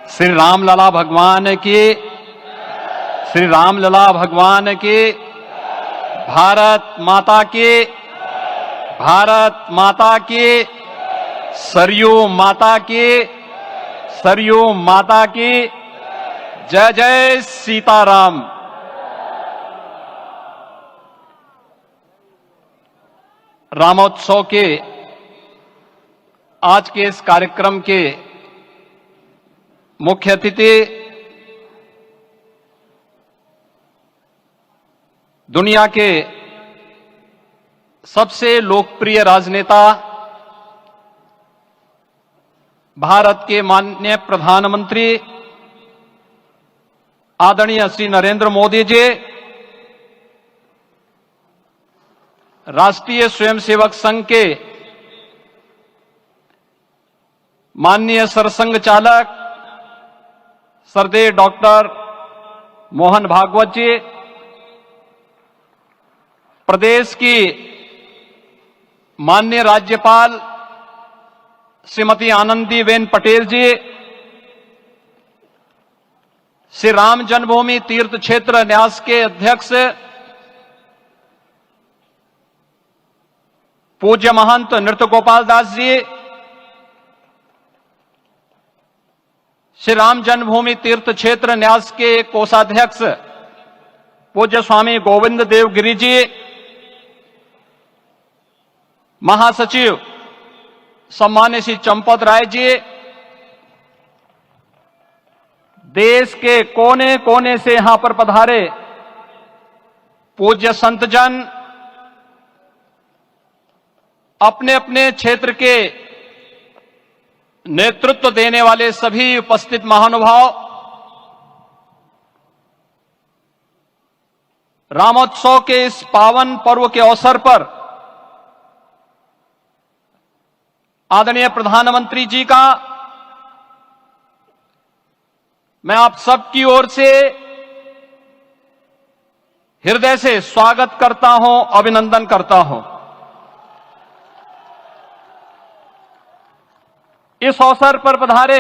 श्री रामलला भगवान की, श्री रामलला भगवान की, भारत माता की, भारत माता की, सरयू माता की, सरयू माता की, जय जय सीताराम। रामोत्सव के आज के इस कार्यक्रम के मुख्य अतिथि दुनिया के सबसे लोकप्रिय राजनेता भारत के माननीय प्रधानमंत्री आदरणीय श्री नरेंद्र मोदी जी, राष्ट्रीय स्वयंसेवक संघ के माननीय सरसंघ चालक श्रद्धेय डॉक्टर मोहन भागवत जी, प्रदेश की माननीय राज्यपाल श्रीमती आनंदीबेन पटेल जी, श्री राम जन्मभूमि तीर्थ क्षेत्र न्यास के अध्यक्ष पूज्य महंत नृत्य गोपाल दास जी, श्री राम जन्मभूमि तीर्थ क्षेत्र न्यास के कोषाध्यक्ष पूज्य स्वामी गोविंद देव गिरि जी, महासचिव सम्मान्य श्री चंपत राय जी, देश के कोने कोने से यहां पर पधारे पूज्य संतजन, अपने अपने क्षेत्र के नेतृत्व देने वाले सभी उपस्थित महानुभाव, रामोत्सव के इस पावन पर्व के अवसर पर आदरणीय प्रधानमंत्री जी का मैं आप सबकी ओर से हृदय से स्वागत करता हूं, अभिनंदन करता हूं। इस अवसर पर पधारे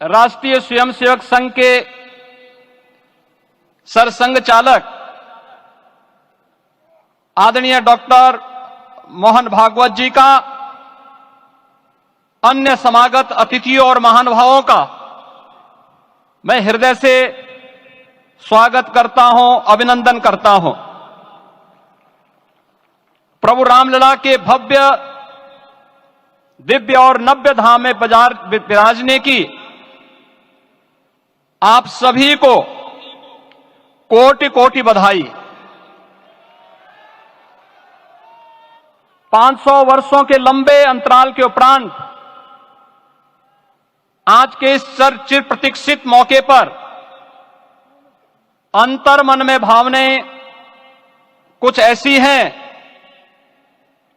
राष्ट्रीय स्वयंसेवक संघ के सरसंघ चालक आदरणीय डॉक्टर मोहन भागवत जी का, अन्य समागत अतिथियों और महानुभावों का मैं हृदय से स्वागत करता हूं, अभिनंदन करता हूं। प्रभु रामलला के भव्य दिव्य और नव्य धाम में विराजने की आप सभी को कोटि कोटि बधाई। 500 वर्षों के लंबे अंतराल के उपरांत आज के इस चिर प्रतीक्षित मौके पर अंतर मन में भावनाएं कुछ ऐसी हैं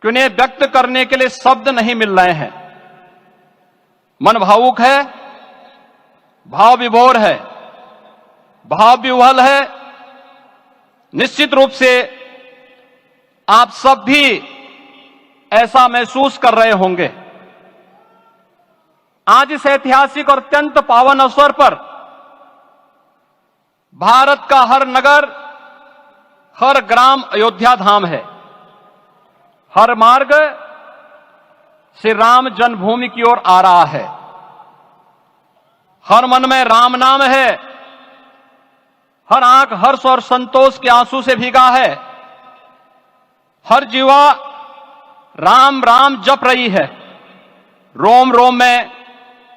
कि उन्हें व्यक्त करने के लिए शब्द नहीं मिल रहे हैं। मन भावुक है, भाव विभोर है, भाव विह्वल है। निश्चित रूप से आप सब भी ऐसा महसूस कर रहे होंगे। आज इस ऐतिहासिक और अत्यंत पावन अवसर पर भारत का हर नगर, हर ग्राम अयोध्या धाम है। हर मार्ग श्री राम जन्मभूमि की ओर आ रहा है। हर मन में राम नाम है, हर आंख हर्ष और संतोष के आंसू से भीगा है। हर जीवा राम राम जप रही है। रोम रोम में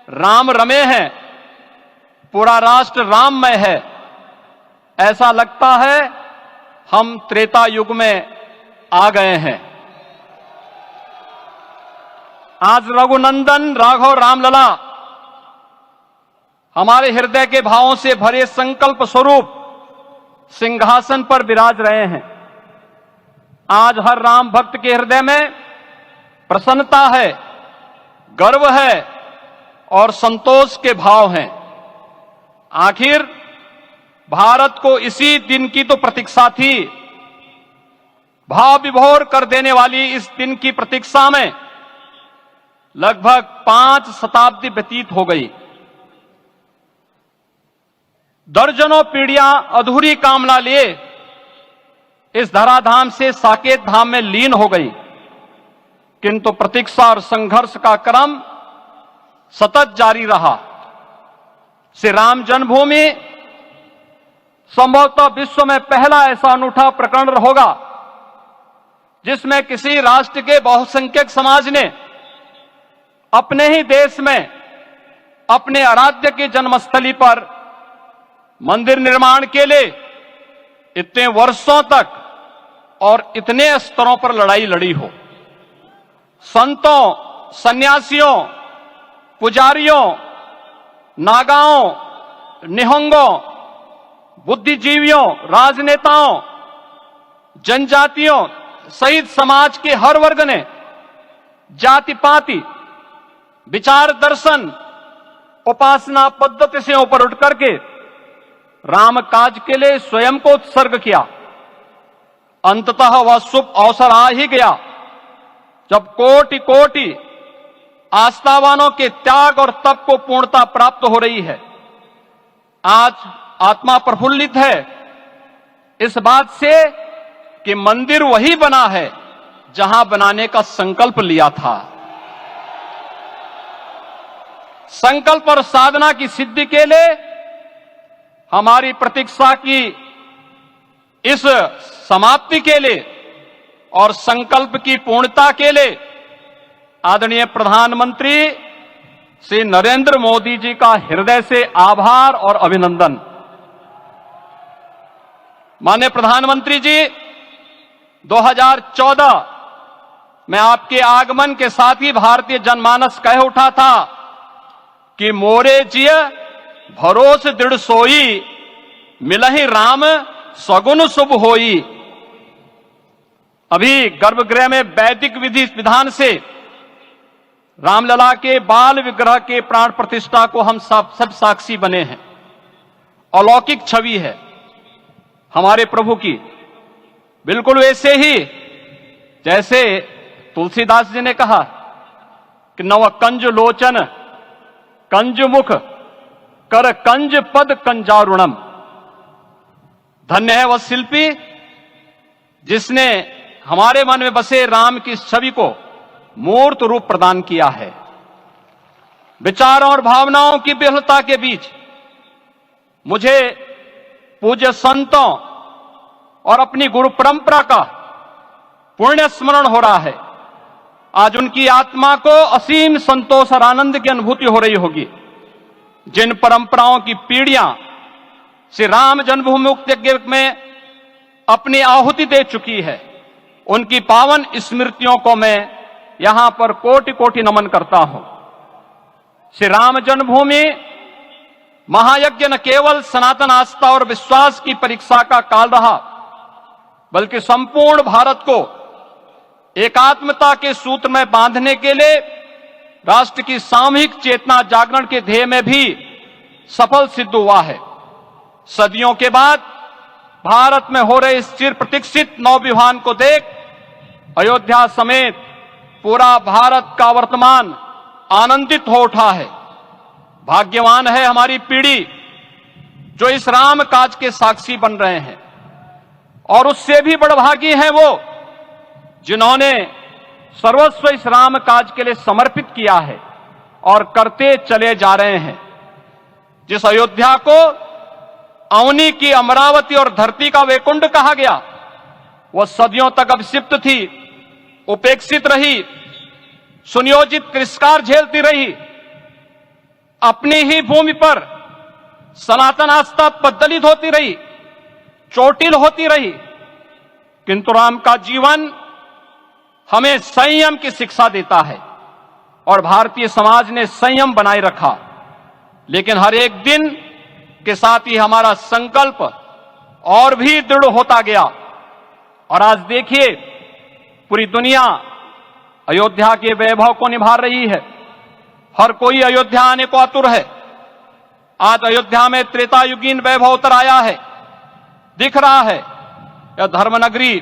राम रमे हैं, पूरा राष्ट्र राममय है। ऐसा लगता है हम त्रेता युग में आ गए हैं। आज रघुनंदन राघव रामलला हमारे हृदय के भावों से भरे संकल्प स्वरूप सिंहासन पर विराज रहे हैं। आज हर राम भक्त के हृदय में प्रसन्नता है, गर्व है और संतोष के भाव हैं। आखिर भारत को इसी दिन की तो प्रतीक्षा थी। भाव विभोर कर देने वाली इस दिन की प्रतीक्षा में लगभग 5 शताब्दी व्यतीत हो गई। दर्जनों पीढ़ियां अधूरी कामना लिए इस धराधाम से साकेत धाम में लीन हो गई, किंतु प्रतीक्षा और संघर्ष का क्रम सतत जारी रहा। श्री राम जन्मभूमि संभवतः विश्व में पहला ऐसा अनूठा प्रकरण होगा जिसमें किसी राष्ट्र के बहुसंख्यक समाज ने अपने ही देश में अपने आराध्य की जन्मस्थली पर मंदिर निर्माण के लिए इतने वर्षों तक और इतने स्तरों पर लड़ाई लड़ी हो। संतों, सन्यासियों, पुजारियों, नागाओं, निहंगों, बुद्धिजीवियों, राजनेताओं, जनजातियों सहित समाज के हर वर्ग ने जाति पाति, विचार दर्शन, उपासना पद्धति से ऊपर उठ करके राम काज के लिए स्वयं को उत्सर्ग किया। अंततः वह शुभ अवसर आ ही गया जब कोटि कोटि आस्थावानों के त्याग और तप को पूर्णता प्राप्त हो रही है। आज आत्मा प्रफुल्लित है इस बात से कि मंदिर वही बना है जहां बनाने का संकल्प लिया था। संकल्प और साधना की सिद्धि के लिए हमारी प्रतीक्षा की इस समाप्ति के लिए और संकल्प की पूर्णता के लिए आदरणीय प्रधानमंत्री श्री नरेंद्र मोदी जी का हृदय से आभार और अभिनंदन। माननीय प्रधानमंत्री जी, 2014 में आपके आगमन के साथ ही भारतीय जनमानस कह उठा था कि मोरे जिय भरोस दृढ़ सोई, मिलहि राम सगुन शुभ होई। अभी गर्भगृह में वैदिक विधि विधान से रामलला के बाल विग्रह के प्राण प्रतिष्ठा को हम सब साक्षी बने हैं। अलौकिक छवि है हमारे प्रभु की, बिल्कुल वैसे ही जैसे तुलसीदास जी ने कहा कि नव कंज लोचन कंज मुख कर कंज पद कंजारुणम। धन्य है वह शिल्पी जिसने हमारे मन में बसे राम की छवि को मूर्त रूप प्रदान किया है। विचारों और भावनाओं की विहलता के बीच मुझे पूज्य संतों और अपनी गुरु परंपरा का पुण्य स्मरण हो रहा है। आज उनकी आत्मा को असीम संतोष और आनंद की अनुभूति हो रही होगी। जिन परंपराओं की पीढ़ियां श्री राम जन्मभूमि यज्ञ में अपनी आहुति दे चुकी है, उनकी पावन स्मृतियों को मैं यहां पर कोटि कोटि नमन करता हूं। श्री राम जन्मभूमि महायज्ञ न केवल सनातन आस्था और विश्वास की परीक्षा का काल रहा, बल्कि संपूर्ण भारत को एकात्मता के सूत्र में बांधने के लिए राष्ट्र की सामूहिक चेतना जागरण के ध्येय में भी सफल सिद्ध हुआ है। सदियों के बाद भारत में हो रहे इस चिर प्रतीक्षित नवविवाह को देख अयोध्या समेत पूरा भारत का वर्तमान आनंदित हो उठा है। भाग्यवान है हमारी पीढ़ी जो इस राम काज के साक्षी बन रहे हैं, और उससे भी बड़भागी हैं वो जिन्होंने सर्वस्व इस राम काज के लिए समर्पित किया है और करते चले जा रहे हैं। जिस अयोध्या को अवनी की अमरावती और धरती का वैकुंठ कहा गया, वह सदियों तक अभिषिप्त थी, उपेक्षित रही, सुनियोजित तिरस्कार झेलती रही। अपनी ही भूमि पर सनातन आस्था पद्दलित होती रही, चोटिल होती रही, किंतु राम का जीवन हमें संयम की शिक्षा देता है और भारतीय समाज ने संयम बनाए रखा। लेकिन हर एक दिन के साथ ही हमारा संकल्प और भी दृढ़ होता गया, और आज देखिए पूरी दुनिया अयोध्या के वैभव को निभा रही है। हर कोई अयोध्या आने को आतुर है। आज अयोध्या में त्रेतायुगीन वैभव उतर आया है। दिख रहा है यह धर्मनगरी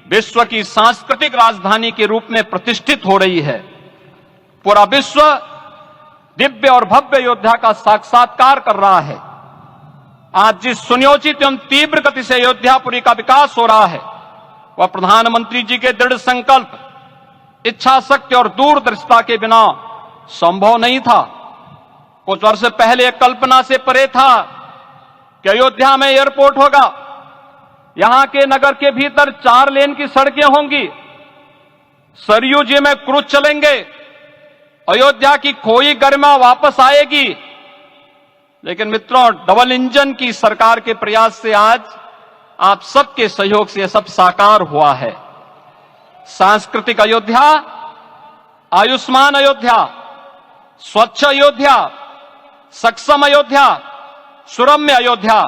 विश्व की सांस्कृतिक राजधानी के रूप में प्रतिष्ठित हो रही है। पूरा विश्व दिव्य और भव्य अयोध्या का साक्षात्कार कर रहा है। आज जिस सुनियोजित एवं तीव्र गति से अयोध्यापुरी का विकास हो रहा है, वह प्रधानमंत्री जी के दृढ़ संकल्प, इच्छा शक्ति और दूरदर्शिता के बिना संभव नहीं था। कुछ वर्ष पहले कल्पना से परे था कि अयोध्या में एयरपोर्ट होगा, यहां के नगर के भीतर 4 लेन की सड़कें होंगी, सरयू जी में क्रूज चलेंगे, अयोध्या की खोई गरिमा वापस आएगी। लेकिन मित्रों, डबल इंजन की सरकार के प्रयास से आज आप सबके सहयोग से यह सब साकार हुआ है। सांस्कृतिक अयोध्या, आयुष्मान अयोध्या, स्वच्छ अयोध्या, सक्षम अयोध्या, सुरम्य अयोध्या,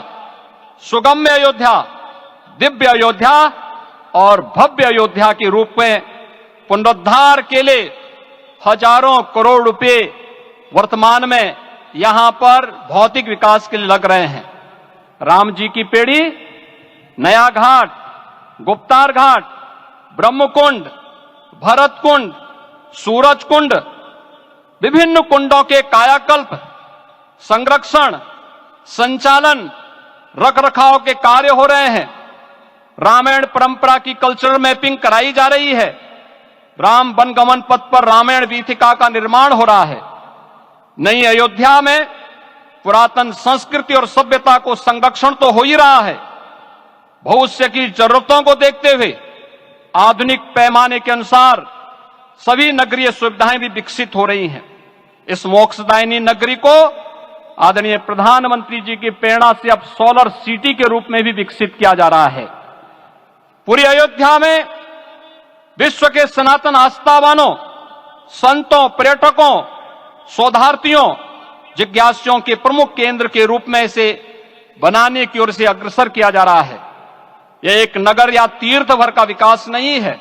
सुगम्य अयोध्या, दिव्य अयोध्या और भव्य अयोध्या के रूप में पुनरुद्धार के लिए हजारों करोड़ रुपए वर्तमान में यहां पर भौतिक विकास के लिए लग रहे हैं। राम जी की पेड़ी, नया घाट, गुप्तार घाट, ब्रह्मकुंड, भरत कुंड, सूरज कुंड, विभिन्न कुंडों के कायाकल्प, संरक्षण, संचालन, रखरखाव के कार्य हो रहे हैं। रामायण परंपरा की कल्चरल मैपिंग कराई जा रही है। राम वनगमन पथ पर रामायण वीथिका का निर्माण हो रहा है। नई अयोध्या में पुरातन संस्कृति और सभ्यता को संरक्षण तो हो ही रहा है, भविष्य की जरूरतों को देखते हुए आधुनिक पैमाने के अनुसार सभी नगरीय सुविधाएं भी विकसित हो रही हैं। इस मोक्षदायिनी नगरी को आदरणीय प्रधानमंत्री जी की प्रेरणा से अब सोलर सिटी के रूप में भी विकसित किया जा रहा है। पूरी अयोध्या में विश्व के सनातन आस्थावानों, संतों, पर्यटकों, शोधार्थियों, जिज्ञासुओं के प्रमुख केंद्र के रूप में इसे बनाने की ओर से अग्रसर किया जा रहा है। यह एक नगर या तीर्थ भर का विकास नहीं है,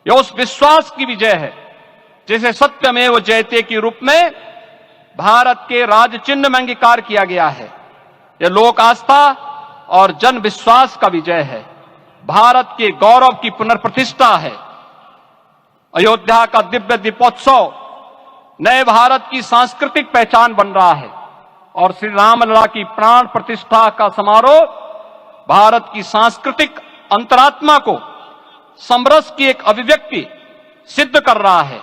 यह उस विश्वास की विजय है जिसे सत्यमेव जयते के रूप में भारत के राज चिन्ह में अंगीकार किया गया है। यह लोक आस्था और जन विश्वास का विजय है, भारत के गौरव की पुनर्प्रतिष्ठा है। अयोध्या का दिव्य दीपोत्सव नए भारत की सांस्कृतिक पहचान बन रहा है और श्री रामलला की प्राण प्रतिष्ठा का समारोह भारत की सांस्कृतिक अंतरात्मा को समरस की एक अभिव्यक्ति सिद्ध कर रहा है।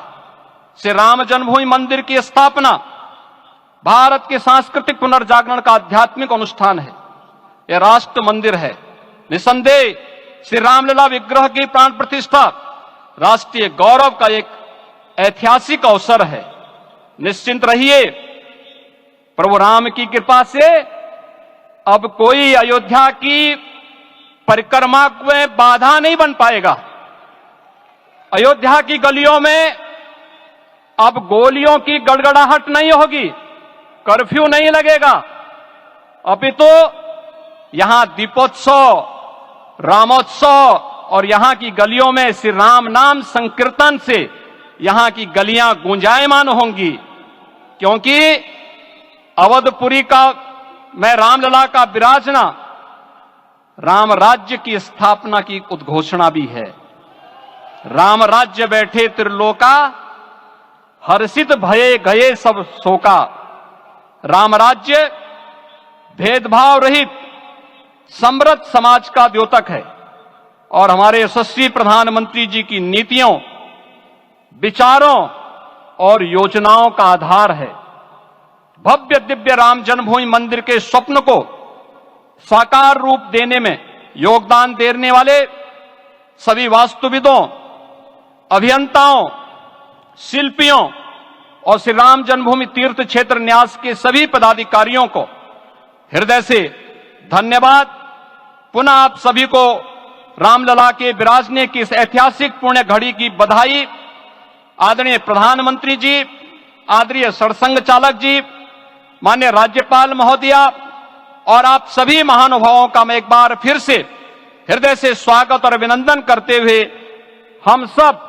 श्री राम जन्मभूमि मंदिर की स्थापना भारत के सांस्कृतिक पुनर्जागरण का आध्यात्मिक अनुष्ठान है। यह राष्ट्र मंदिर है। निसंदेह श्री रामलला विग्रह की प्राण प्रतिष्ठा राष्ट्रीय गौरव का एक ऐतिहासिक अवसर है। निश्चिंत रहिए, प्रभु राम की कृपा से अब कोई अयोध्या की परिक्रमा में बाधा नहीं बन पाएगा। अयोध्या की गलियों में अब गोलियों की गड़गड़ाहट नहीं होगी, कर्फ्यू नहीं लगेगा। अपितु यहां दीपोत्सव, रामोत्सव और यहां की गलियों में श्री राम नाम संकीर्तन से यहां की गलियां गुंजायमान होंगी, क्योंकि अवधपुरी का मैं रामलला का विराजना राम राज्य की स्थापना की उद्घोषणा भी है। राम राज्य बैठे त्रिलोका, हर्षित भये गए सब शोका। राम राज्य भेदभाव रहित समृद्ध समाज का द्योतक है और हमारे यशस्वी प्रधानमंत्री जी की नीतियों, विचारों और योजनाओं का आधार है। भव्य दिव्य राम जन्मभूमि मंदिर के स्वप्न को साकार रूप देने में योगदान देने वाले सभी वास्तुविदों, अभियंताओं, शिल्पियों और श्री राम जन्मभूमि तीर्थ क्षेत्र न्यास के सभी पदाधिकारियों को हृदय से धन्यवाद। पुनः आप सभी को रामलला के विराजने की इस ऐतिहासिक पुण्य घड़ी की बधाई। आदरणीय प्रधानमंत्री जी, आदरणीय सरसंघ चालक जी, माननीय राज्यपाल महोदया और आप सभी महानुभावों का मैं एक बार फिर से हृदय से स्वागत और अभिनंदन करते हुए हम सब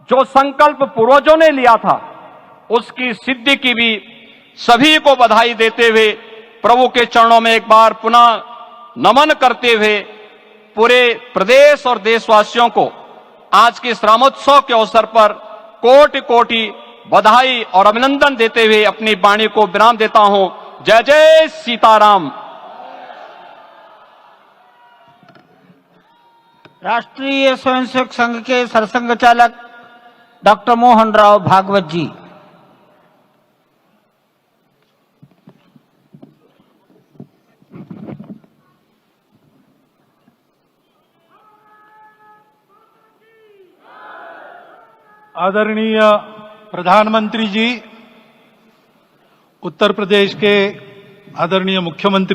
जो संकल्प पूर्वजों ने लिया था उसकी सिद्धि की भी सभी को बधाई देते हुए प्रभु के चरणों में एक बार पुनः नमन करते हुए पूरे प्रदेश और देशवासियों को आज के इस रामोत्सव के अवसर पर कोटि कोटि बधाई और अभिनंदन देते हुए अपनी वाणी को विराम देता हूं। जय जय सीताराम। राष्ट्रीय स्वयंसेवक संघ के सरसंघ चालक डॉक्टर मोहन राव भागवत जी। आदरणीय प्रधानमंत्री जी, उत्तर प्रदेश के आदरणीय मुख्यमंत्री